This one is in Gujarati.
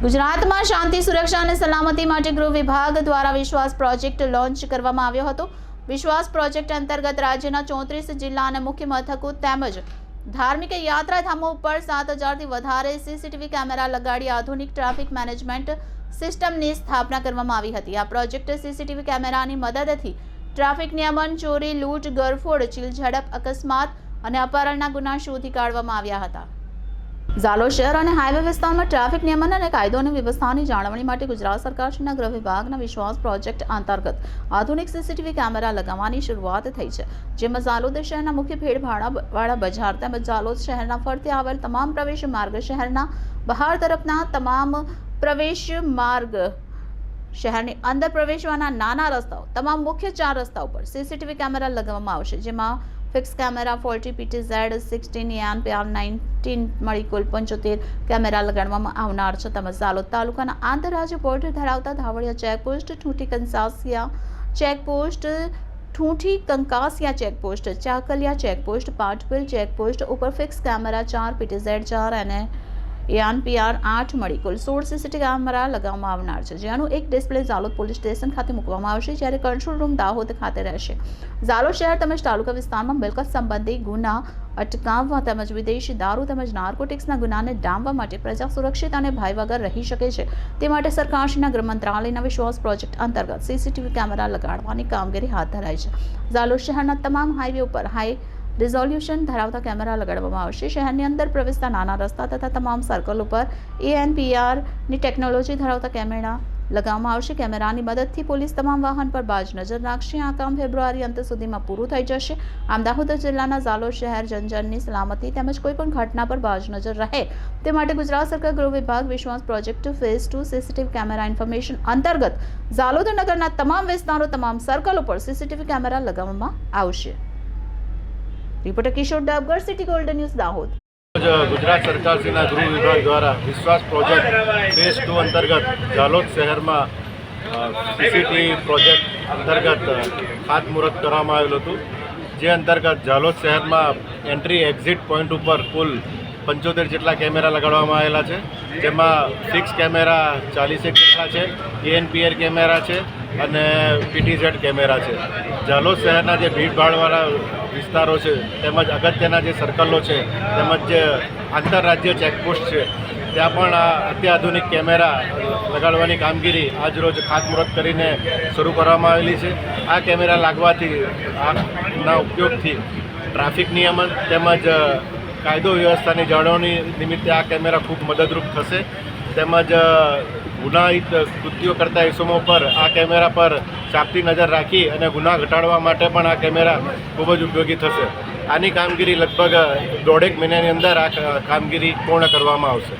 ગુજરાતમાં શાંતિ, સુરક્ષા અને સલામતી માટે ગૃહ વિભાગ દ્વારા વિશ્વાસ પ્રોજેક્ટ લોન્ચ કરવામાં આવ્યો હતો। વિશ્વાસ પ્રોજેક્ટ અંતર્ગત રાજ્યના 34 જિલ્લા અને મુખ્ય મથકો તેમજ ધાર્મિક યાત્રાધામો ઉપર 7000થી વધારે સીસીટીવી કેમેરા લગાડી આધુનિક ટ્રાફિક મેનેજમેન્ટ સિસ્ટમની સ્થાપના કરવામાં આવી હતી। આ પ્રોજેક્ટ સીસીટીવી કેમેરાની મદદથી ટ્રાફિક નિયમન, ચોરી, લૂંટ, ગરફોડ, ચીલઝડપ, અકસ્માત અને અપહરણના ગુના શોધી કાઢવામાં આવ્યા હતા। ઝાલોદ શહેર અને હાઈવે વિસ્તારમાં ટ્રાફિક નિયમન અને કાયદો અને વ્યવસ્થાની જાળવણી માટે ગુજરાત સરકારના ગૃહ વિભાગના વિશ્વાસ પ્રોજેક્ટ અંતર્ગત આધુનિક સીસીટીવી કેમેરા લગાવવાની શરૂઆત થઈ છે, જેમાં ઝાલોદ શહેરના મુખ્ય ભીડભાડવાળા બજાર તેમજ ઝાલોદ શહેરના ફરતે આવેલ તમામ પ્રવેશ માર્ગ, શહેરના બહાર તરફના તમામ પ્રવેશ માર્ગ, શહેરની અંદર પ્રવેશવાના નાના રસ્તાઓ, તમામ મુખ્ય 4 રસ્તાઓ પર સીસીટીવી કેમેરા લગાવવામાં આવશે, જેમાં ફિક્સ કેમેરા 40 PTZ 16 ANPR 19 મળી કુલ 75 કેમેરા લગાડવામાં આવનાર છે। તેમજ ઝાલોદ તાલુકાના આંતરરાજ્ય બોર્ડર ધરાવતા Dhavadiya checkpost, Thunthi Kankasiya checkpost, Chakaliya checkpost, Patpil checkpost ઉપર ફિક્સ કેમેરા 4 PTZ 4 અને ANPR 8 મળી કુલ 16 સીસીટીવી કેમેરા લગાવવામાં આવનાર છે, જેનું એક ડિસ્પ્લે ઝાલોદ પોલીસ સ્ટેશન ખાતે મૂકવામાં આવશે, જ્યારે કંટ્રોલ રૂમ દાહોદ ખાતે રહેશે। ઝાલોદ શહેર તેમજ તાલુકા વિસ્તારમાં મિલકત સંબંધી ગુના અટકાવવા તેમજ વિદેશી દારૂ તેમજ નાર્કોટિક્સના ગુનાને ડામવા માટે પ્રજા સુરક્ષિત અને ભય વગર રહી શકે છે, તે માટે સરકારશ્રીના ગૃહ મંત્રાલયના વિશ્વાસ પ્રોજેક્ટ અંતર્ગત સીસીટીવી કેમેરા લગાડવાની કામગીરી હાથ ધરાઈ છે। ઝાલોદ શહેરના તમામ હાઈવે ઉપર હાઈ રિઝોલ્યુશન ધરાવતા કેમેરા લગાડવામાં આવશે। શહેરની અંદર પ્રવેશતા નાના રસ્તા તથા તમામ સર્કલ ઉપર ANPR ની ટેકનોલોજી ધરાવતા કેમેરા લગાવવામાં આવશે। કેમેરાની મદદથી પોલીસ તમામ વાહન પર બાજ નજર રાખશે। આ કામ ફેબ્રુઆરી અંત સુધીમાં પૂરું થઈ જશે। આમ દાહોદ જિલ્લાના ઝાલોદ શહેર જનજનની સલામતી તેમજ કોઈપણ ઘટના પર બાજ નજર રહે તે માટે ગુજરાત સરકાર ગૃહ વિભાગ વિશ્વાસ project phase 2 CCTV camera information અંતર્ગત ઝાલોદ નગરના તમામ વિસ્તારો, તમામ સર્કલ ઉપર સીસીટીવી કેમેરા લગાવવામાં આવશે। Reporter Kishor Dabgar, city golden news, Dahod. Gujarat સરકારશ્રીના ગૃહ વિભાગ દ્વારા વિશ્વાસ પ્રોજેક્ટ ફેઝ 2 અંતર્ગત ઝાલોદ શહેરમાં સીસીટીવી પ્રોજેક્ટ અંતર્ગત ખાતમુહૂર્ત કરવામાં આવેલું હતું, જે અંતર્ગત ઝાલોદ શહેરમાં એન્ટ્રી એક્ઝિટ પોઈન્ટ ઉપર કુલ 75 જેટલા કેમેરા લગાડવામાં આવેલા છે, જેમાં ફિક્સ કેમેરા 40 જેટલા છે, ANPR કેમેરા છે અને PTZ કેમેરા છે। ઝાલોદ શહેરના જે ભીડભાડવાળા વિસ્તારો છે તેમજ અગત્યના જે સર્કલો છે તેમજ જે આંતરરાજ્ય ચેકપોસ્ટ છે ત્યાં પણ આ અત્યાધુનિક કેમેરા લગાડવાની કામગીરી આજરોજ ખાતમુહૂર્ત કરીને શરૂ કરવામાં આવેલી છે। આ કેમેરા લાગવાથી આના ઉપયોગથી ટ્રાફિક નિયમન તેમજ કાયદો વ્યવસ્થાની જાળવણી નિમિત્તે આ કેમેરા ખૂબ મદદરૂપ થશે, તેમજ ગુનાહિત કૃત્યો કરતા ઇસમો પર આ કેમેરા પર ચાંપતી નજર રાખી અને ગુના ઘટાડવા માટે પણ આ કેમેરા ખૂબ જ ઉપયોગી થશે। આની કામગીરી લગભગ 1.5 મહિનાની અંદર આ કામગીરી પૂર્ણ કરવામાં આવશે।